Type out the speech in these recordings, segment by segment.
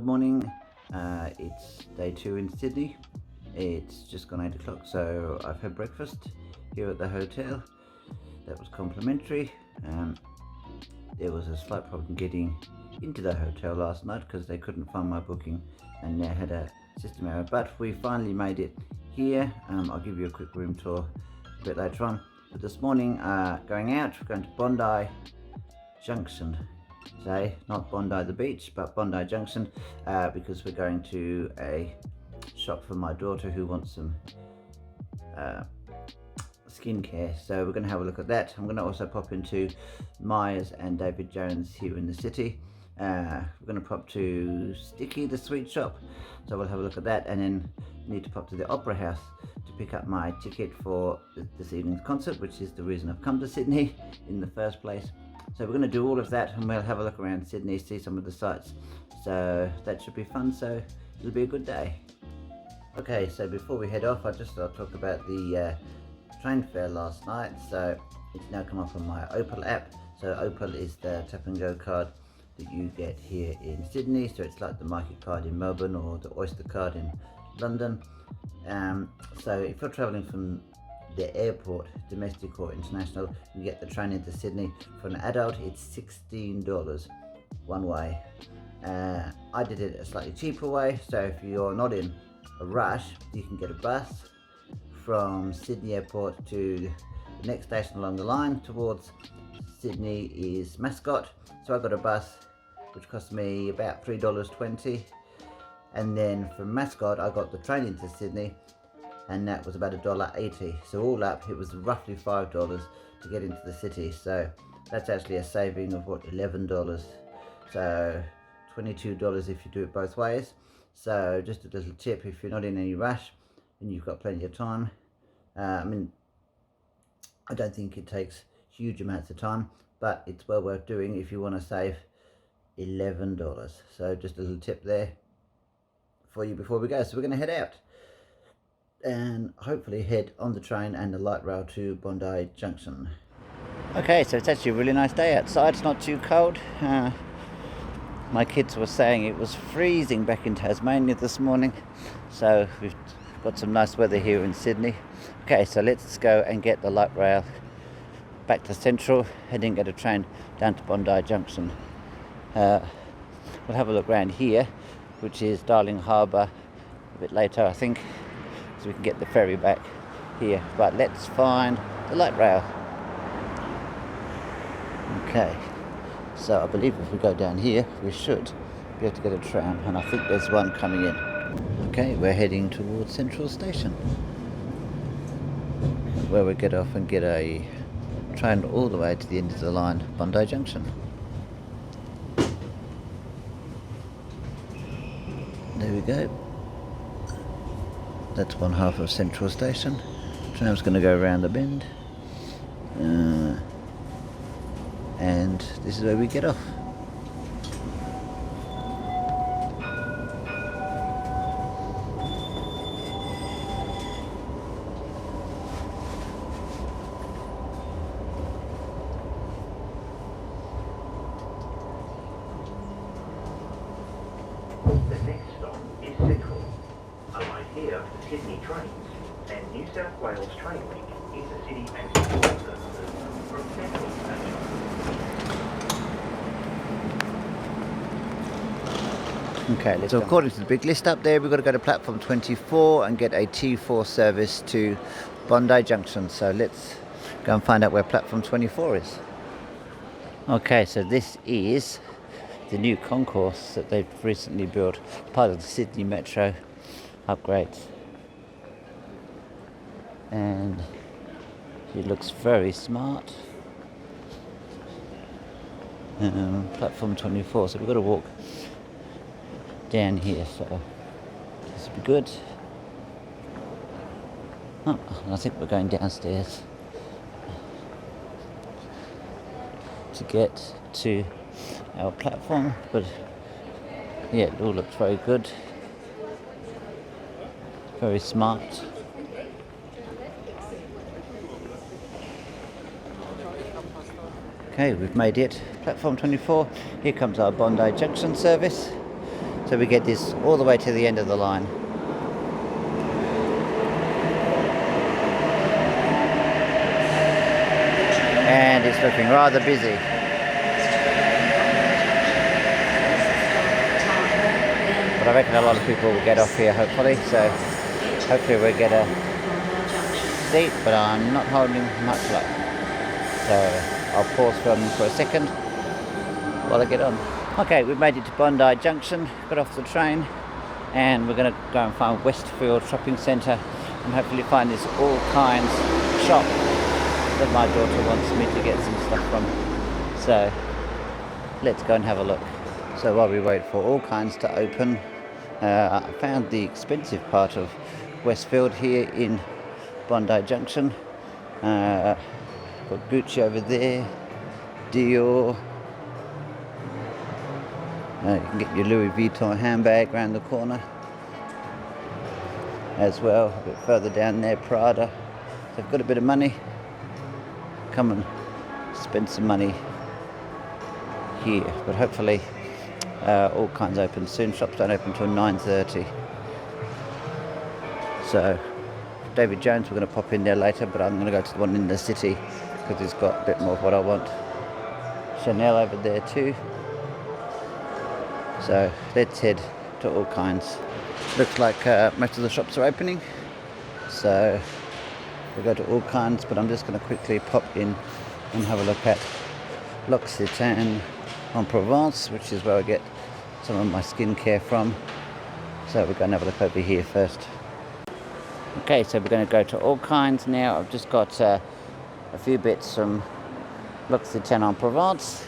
Good morning. It's day 2 in Sydney. It's just gone 8 o'clock, so I've had breakfast here at the hotel. That was complimentary. There was a slight problem getting into the hotel last night because they couldn't find my booking and they had a system error, but we finally made it here. I'll give you a quick room tour a bit later on. But this morning, going out, we're going to Bondi Junction. Today, not Bondi the beach, but Bondi Junction, because we're going to a shop for my daughter who wants some skincare. So we're going to have a look at that. I'm going to also pop into Myers and David Jones here in the city. We're going to pop to Sticky, the sweet shop, so we'll have a look at that, and then need to pop to the Opera House to pick up my ticket for this evening's concert, which is the reason I've come to Sydney in the first place. So we're going to do all of that, and we'll have a look around Sydney, see some of the sights. So that should be fun, so it'll be a good day. Okay, so before we head off, I'll talk about the train fare last night. So it's now come up on my Opal app. So Opal is the tap and go card that you get here in Sydney. So it's like the Market card in Melbourne or the Oyster card in London. So if you're travelling from the airport, domestic or international, you get the train into Sydney. For an adult, it's $16 one way. I did it a slightly cheaper way, so if you're not in a rush, you can get a bus from Sydney Airport to the next station along the line towards Sydney is Mascot. So I got a bus which cost me about $3.20, and then from Mascot I got the train into Sydney, and that was about $1.80. So all up, it was roughly $5 to get into the city. So that's actually a saving of what, $11. So $22 if you do it both ways. So just a little tip, if you're not in any rush and you've got plenty of time. I don't think it takes huge amounts of time, but it's well worth doing if you want to save $11. So just a little tip there for you before we go. So we're going to head out and hopefully head on the train and the light rail to Bondi Junction. Okay, so it's actually a really nice day outside. It's not too cold. My kids were saying it was freezing back in Tasmania this morning, so we've got some nice weather here in Sydney. Okay, so let's go and get the light rail back to Central and then get a train down to Bondi Junction. We'll have a look around here, which is Darling Harbour, a bit later I think, so we can get the ferry back here. But let's find the light rail. Okay, so I believe if we go down here we should be able to get a tram, and I think there's one coming in. Okay, we're heading towards Central Station, where we get off and get a train all the way to the end of the line, Bondi Junction. There we go. That's one half of Central Station. Tram's going to go around the bend, and this is where we get off. The next stop is Central. Alight here for Sydney trains and New South Wales Train Link is the city and support services from Central Station. Okay, so according to the big list up there, we've got to go to platform 24 and get a T4 service to Bondi Junction. So let's go and find out where platform 24 is. Okay, so this is the new concourse that they've recently built, part of the Sydney Metro upgrades, and it looks very smart. Platform 24, so we've got to walk down here, so this will be good. Oh, I think we're going downstairs to get to our platform, but yeah, it all looks very good, very smart. Okay, we've made it. Platform 24. Here comes our Bondi Junction service. So we get this all the way to the end of the line. And it's looking rather busy. But I reckon a lot of people will get off here hopefully, so hopefully we'll get a seat, but I'm not holding much luck. So I'll pause for a second while I get on. Okay, we've made it to Bondi Junction, got off the train, and we're going to go and find Westfield Shopping Centre and hopefully find this AllKinds shop that my daughter wants me to get some stuff from. So let's go and have a look. So while we wait for AllKinds to open, I found the expensive part of Westfield here in Bondi Junction. Got Gucci over there, Dior. You can get your Louis Vuitton handbag around the corner as well. A bit further down there, Prada. So I've got a bit of money. Come and spend some money here. But hopefully AllKinds open soon. Shops don't open until 9:30. So David Jones, we're going to pop in there later, but I'm going to go to the one in the city because it's got a bit more of what I want. Chanel over there too. So let's head to AllKinds. Looks like most of the shops are opening, so we'll go to AllKinds, but I'm just going to quickly pop in and have a look at L'Occitane en Provence, which is where I get some of my skincare from. So we're going to have a look over here first. Okay, so we're going to go to AllKinds now. I've just got a few bits from L'Occitane en Provence.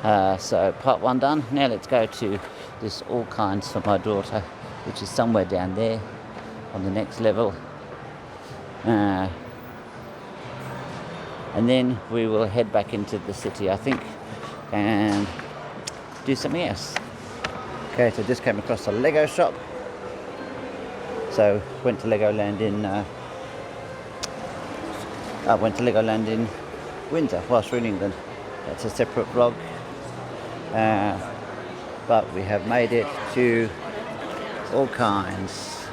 So part one done. Now let's go to this AllKinds for my daughter, which is somewhere down there on the next level. And then we will head back into the city, I think, and do something else. Okay, so just came across a Lego shop. So went to Legoland in Windsor whilst we're in England. That's a separate vlog. But we have made it to AllKinds.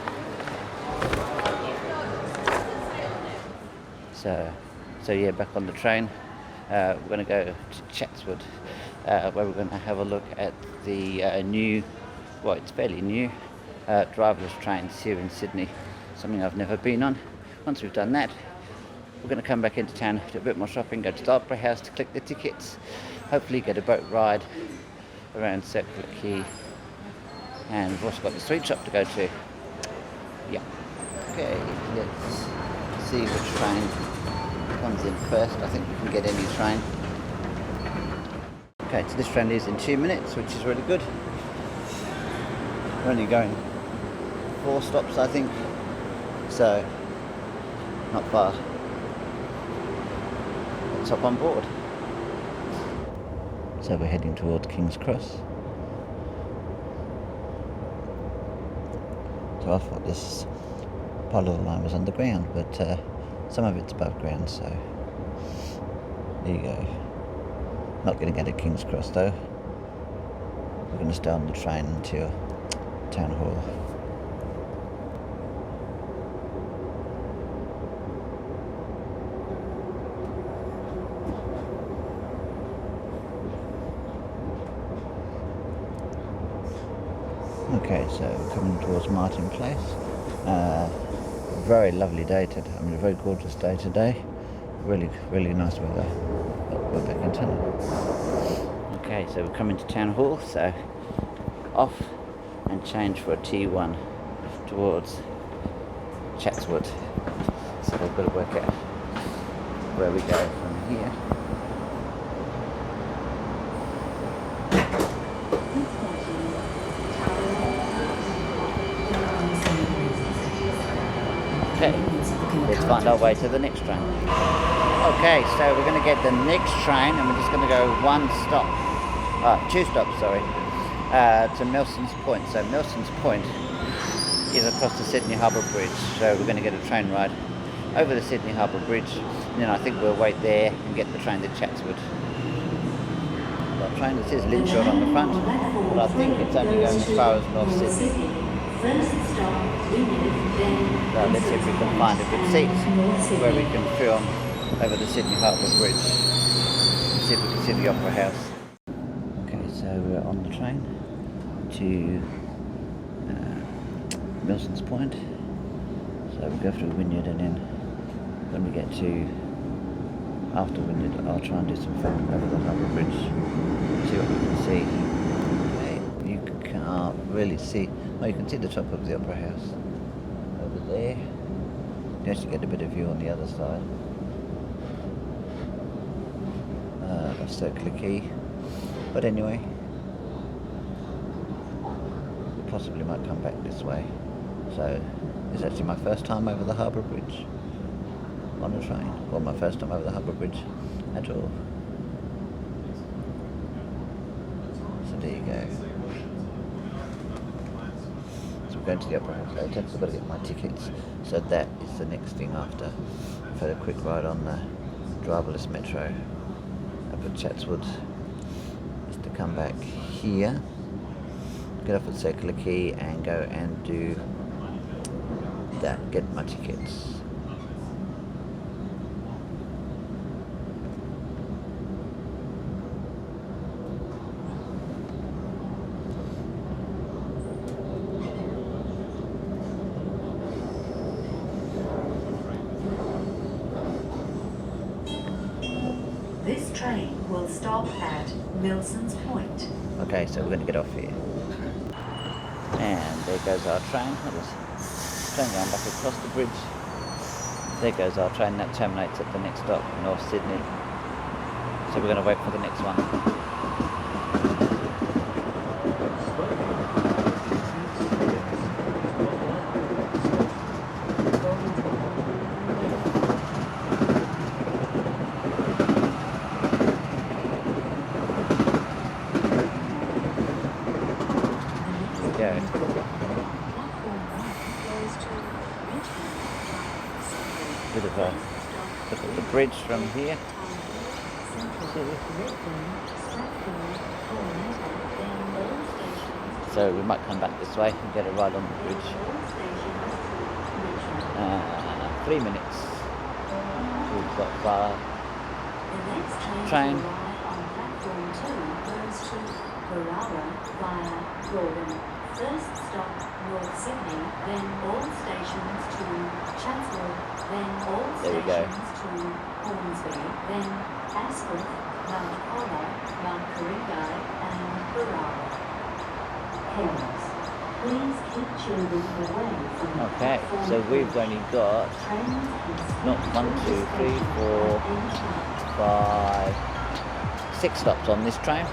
So yeah, back on the train. We're going to go to Chatswood, where we're going to have a look at the new, well, it's fairly new, driverless trains here in Sydney. Something I've never been on. Once we've done that, we're going to come back into town, do a bit more shopping, go to the Opera House to collect the tickets, hopefully get a boat ride around Circular Quay, and we've also got the sweet shop to go to. Yeah. Okay, let's see which train comes in first. I think we can get any train. Okay, so this train leaves in 2 minutes, which is really good. We're only going 4 stops, I think, so not far. Let's hop on board. So we're heading towards King's Cross. So I thought this part of the line was underground, but some of it's above ground, so there you go. Not going to get to King's Cross though. We're going to stay on the train until Town Hall. Okay, so we're coming towards Martin Place. Very lovely day today. I mean, a very gorgeous day today. Really, really nice weather. But we're back in town. Okay, so we're coming to Town Hall. So off and change for a T1 towards Chatswood. So we've got to work out where we go from here. Okay, let's find our way to the next train. Okay, so we're going to get the next train and we're just going to go 2 stops, to Nelson's Point. So Nelson's Point is across the Sydney Harbour Bridge, so we're going to get a train ride over the Sydney Harbour Bridge, and then I think we'll wait there and get the train to Chatswood. So that train. It says Linshore on the front, but I think it's only going as far as North Sydney. So let's see if we can find a good seat where we can film over the Sydney Harbour Bridge. See if we can see the Opera House. Okay, so we're on the train to Milson's Point. So we go through Wynyard, and then when we get to after Wynyard, I'll try and do some filming over the Harbour Bridge. See what we can see. Okay, you can't really see. Oh, you can see the top of the Opera House over there. You can actually get a bit of view on the other side. A circular quay. But anyway, we possibly might come back this way. So it's actually my first time over the Harbour Bridge on a train, or my first time over the Harbour Bridge at all. So there you go. So we're going to the Opera House later, so I've got to get my tickets. So that is the next thing after. I've had a quick ride on the driverless metro up at Chatswood. Is to come back here, get off at Circular Quay and go and do that, get my tickets. This train will stop at Milson's Point. Okay, so we're going to get off here. And there goes our train. Train going back across the bridge. There goes our train that terminates at the next stop, North Sydney. So we're going to wait for the next one. There we go. Bit of a look at the bridge from here. So we might come back this way and get a ride on the bridge. 3 minutes. We've got our train. First stop, North Sydney, then all stations to Chatswood, then all stations to Hornsby, then Asquith, Mount Colah, Mount Karingai, and Berowra. Parents, please keep children away from the Okay, platform. so we've only got not 1, 2, 3, 4, 5, 6 stops on this train.